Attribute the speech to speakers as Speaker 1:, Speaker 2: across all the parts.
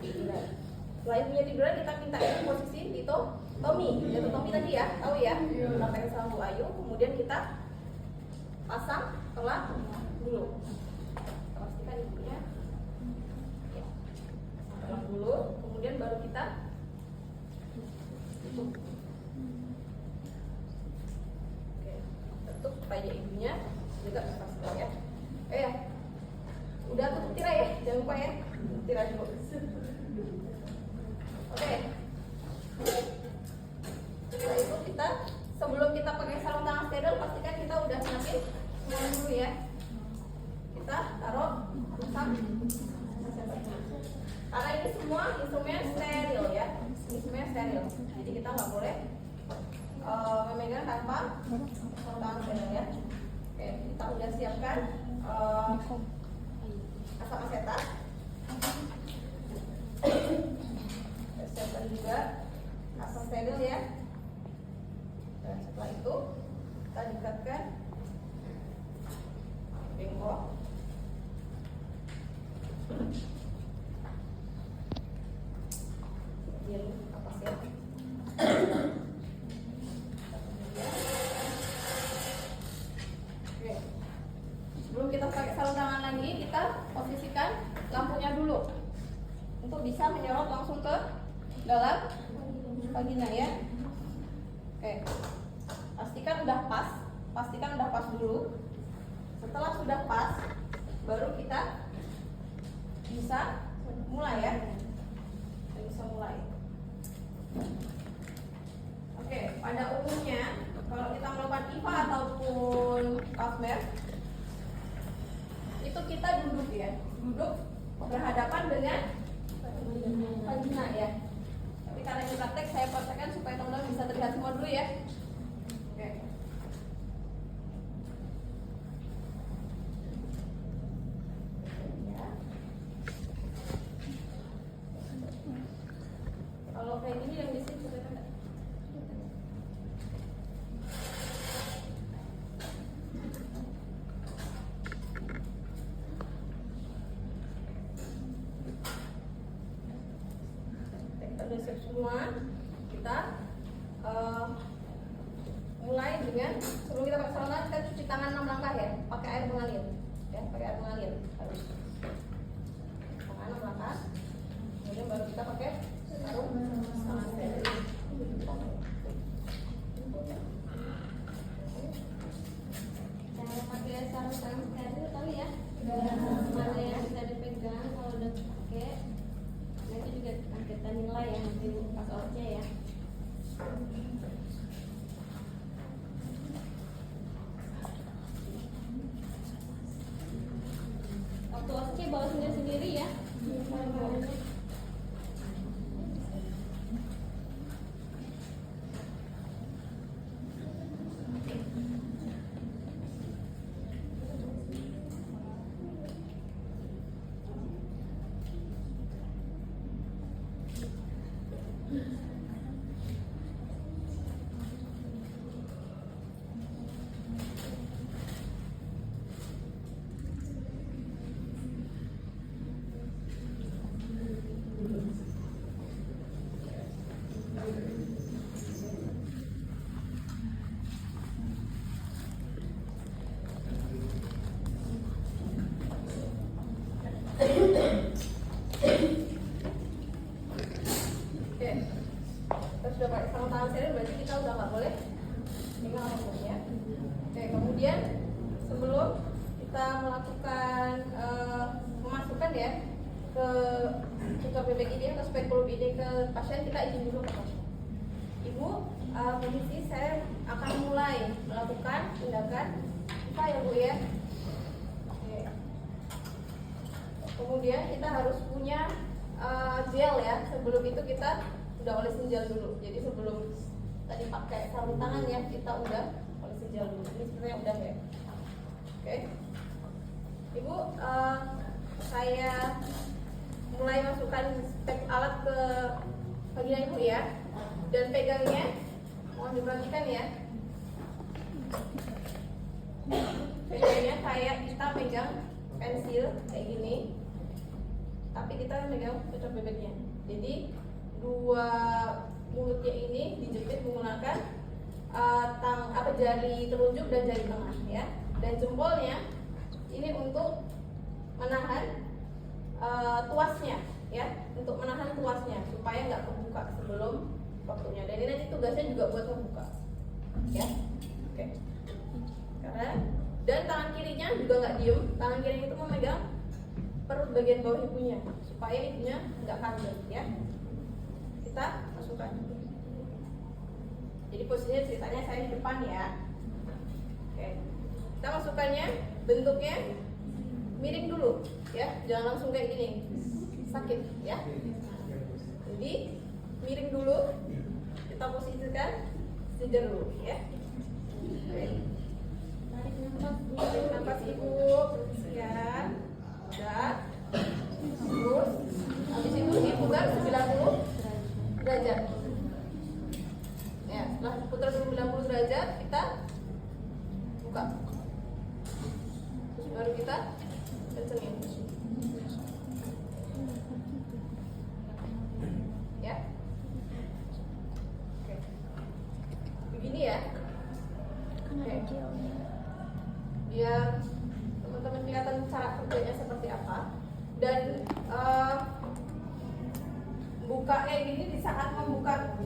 Speaker 1: tiduran. Setelah ibunya tiduran, kita minta ibu posisi Tommy, jatuh Tommy tadi ya, tahu ya? Kita pegang sama Bu Ayu, kemudian kita pasang telak dulu. Kita pastikan ibunya ya, telak dulu, kemudian baru kita tutup. Oke, tutup supaya ibunya juga pasang ya. Ya, udah tutup tirai ya, jangan lupa ya, tirai dulu. Oke. Setelah itu kita, sebelum kita pakai sarung tangan steril, pastikan kita udah siapin semua dulu ya. Kita taruh rusak. Karena ini semua instrumen steril ya, instrumen steril. Jadi kita nggak boleh memegang tanpa sarung tangan steril ya. Oke, kita udah siapkan asam asetat. Siapkan juga asam steril ya. Dan setelah itu kita dekatkan bengkok. Biar apa sih? Oke. Sebelum kita pakai sarung tangan lagi, kita posisikan lampunya dulu untuk bisa menyorot langsung ke dalam vagina ya. Oke, pastikan udah pas dulu. Setelah sudah pas, baru kita bisa mulai ya. Kita bisa mulai. Oke, pada umumnya kalau kita melakukan IVA ataupun Pap-smear, itu kita duduk ya, duduk berhadapan dengan vagina ya. Tapi karena ini praktek, saya praktekkan supaya teman-teman bisa terlihat semua dulu ya. Oke. Ya. Kalau kayak gini yang di sini kelihatan nggak? Udah siap semua, kita mulai dengan sebelum kita pakai sarung tangan, kita cuci tangan 6 langkah ya, pakai air mengalir ya, pakai air mengalir harus tangan 6 langkah, kemudian baru kita pakai sarung tangan steril.
Speaker 2: Cara pakai sarung tangan steril kali ya, mana yang bisa dipegang kalau udah pakai. Nah itu juga akan kita nilai ya nanti pas OC ya. Waktu OC bawa sendiri ya.
Speaker 1: Oke, kita sudah pakai sarung tangan steril, berarti kita udah nggak boleh pegang apapun ya. Oke, kemudian sebelum kita melakukan memasukkan ya ke BPID atau spekulum ID ke pasien, kita izin dulu ke pasien. Ibu, permisi, saya akan mulai melakukan tindakan apa ya Bu ya. Oke. Kemudian kita harus punya gel ya. Sebelum itu kita udah olesin gel dulu. Jadi sebelum tadi pakai sarung tangan ya, kita udah olesin gel dulu. Ini sebenarnya udah ya. Oke. Ibu, saya mulai masukkan alat ke vagina ibu ya. Dan pegangnya, mohon diperhatikan ya. Pegangnya kayak kita pegang pensil kayak gini. Tapi kita megang cocok bebeknya. Jadi dua mulutnya ini dijepit menggunakan jari telunjuk dan jari tengah ya. Dan jempolnya ini untuk menahan tuasnya ya, untuk menahan tuasnya supaya nggak kebuka sebelum waktunya. Dan ini nanti tugasnya juga buat membuka ya. Oke. Karena dan tangan kirinya juga nggak diem, tangan kiri itu memegang perut bagian bawah ibunya supaya ibunya nggak kaget ya. Kita masukkan. Jadi posisinya ceritanya saya di depan ya. Oke. Kita masukkannya bentuknya miring dulu ya, jangan langsung kayak gini, sakit ya. Jadi miring dulu, kita posisikan sejajar dulu ya. Oke. Tarik nafas ibu, sekian, udah. Terus habis itu diputar 90 derajat. Ya, setelah putar 90 derajat kita buka. Terus baru kita kencengin. Ya. Oke. Begini ya. Oke. Biar teman-teman kelihatan cara kerjanya seperti apa. Dan buka kayak gini di saat membuka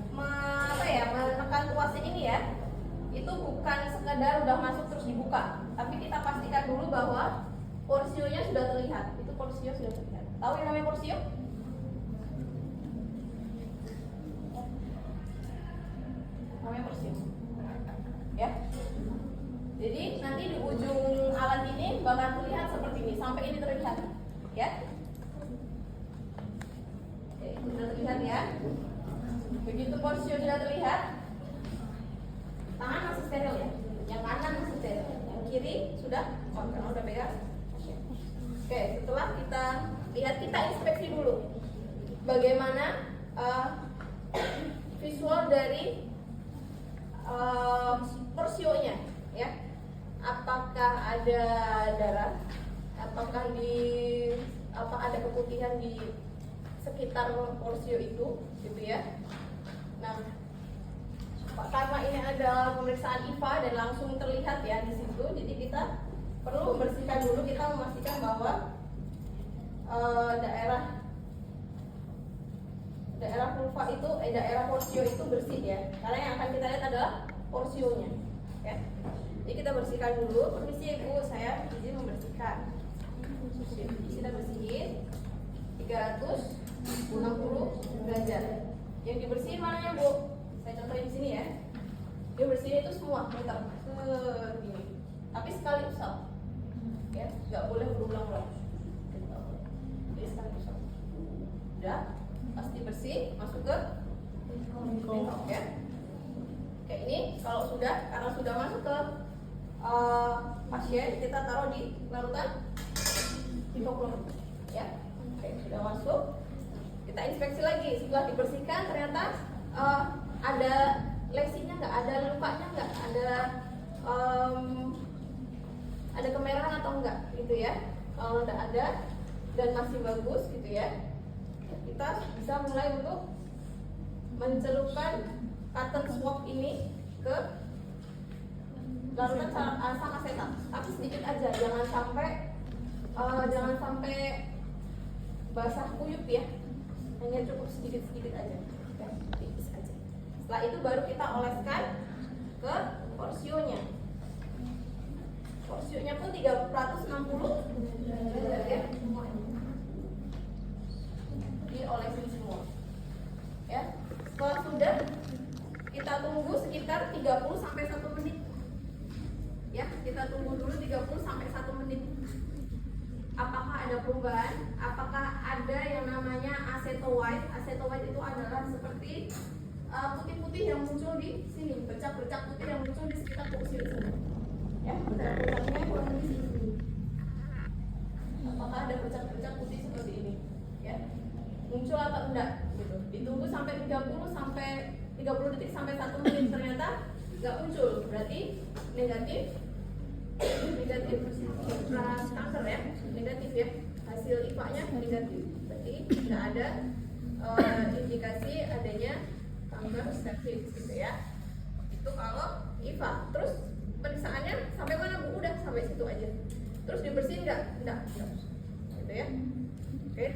Speaker 1: menekan tuasnya ini ya, itu bukan sekedar udah masuk terus dibuka, tapi kita pastikan dulu bahwa porsionya sudah terlihat. Itu porsio sudah terlihat. Tahu yang namanya porsio? Namanya porsio ya. Jadi nanti di ujung alat ini bakal terlihat seperti ini, sampai ini terlihat ya. Oke, sudah terlihat ya. Begitu porsio sudah terlihat, tangan masih steril ya, yang kanan masih steril, yang kiri sudah karena udah pegang. Oke, setelah kita lihat, kita inspeksi dulu bagaimana visual dari porsionya ya. Apakah ada darah, apakah ada keputihan di sekitar porsio itu gitu ya. Nah, karena ini adalah pemeriksaan IVA dan langsung terlihat ya di situ, jadi kita perlu membersihkan dulu. Kita memastikan bahwa daerah vulva itu daerah porsio itu bersih ya, karena yang akan kita lihat adalah porsionya ya. Jadi kita bersihkan dulu. Permisi ibu, saya izin membersihkan. Kita bersihin 360 derajat. Yang dibersihin mananya bu? Saya contohin di sini ya. Dia bersihin itu semua meter segini, tapi sekali usap ya, nggak boleh berulang-ulang. Jadi sekali usap. Udah pasti bersih, masuk ke bengkok ya. Kayak ini kalau sudah, karena sudah masuk ke pasien, kita taruh di larutan hipoklorid ya. Oke, sudah masuk, kita inspeksi lagi. Setelah dibersihkan ternyata ada lesinya nggak, ada lukanya nggak, ada kemerahan atau enggak gitu ya. Kalau nggak ada dan masih bagus gitu ya, kita bisa mulai untuk mencelupkan cotton swab ini ke larutan asam asetat, tapi sedikit aja, jangan sampai basah kuyup ya, hanya cukup sedikit aja, tipis aja. Setelah itu baru kita oleskan ke porsionya. Porsionya pun 360 derajat ya, diolesin semua ya. Setelah sudah, kita tunggu sekitar 30 sampai 1 menit ya. Kita tunggu dulu 30 sampai 1 menit. Apakah ada perubahan? Apakah ada yang namanya aceto white? Aceto white itu adalah seperti putih-putih yang muncul di sini, bercak-bercak putih yang muncul di sekitar porsi sini ya. Bercak-bercaknya kurang lebih di sini. Apakah ada bercak-bercak putih seperti ini ya, muncul atau enggak gitu. Ditunggu sampai 30 detik sampai 1 menit, ternyata nggak muncul, berarti negatif kanker ya, negatif ya, hasil IVA-nya negatif, berarti berarti tidak ada indikasi adanya kanker serviks gitu ya. Itu kalau IVA. Terus pemeriksaannya sampai mana Bu? Udah sampai situ aja. Terus dibersihin nggak? Gitu ya. Oke.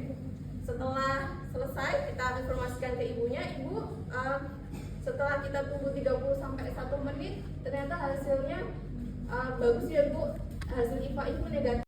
Speaker 1: Setelah selesai kita informasikan ke ibunya, ibu setelah kita tunggu 30 sampai 1 menit ternyata hasilnya bagus ya Bu. Hasil IVA itu negatif.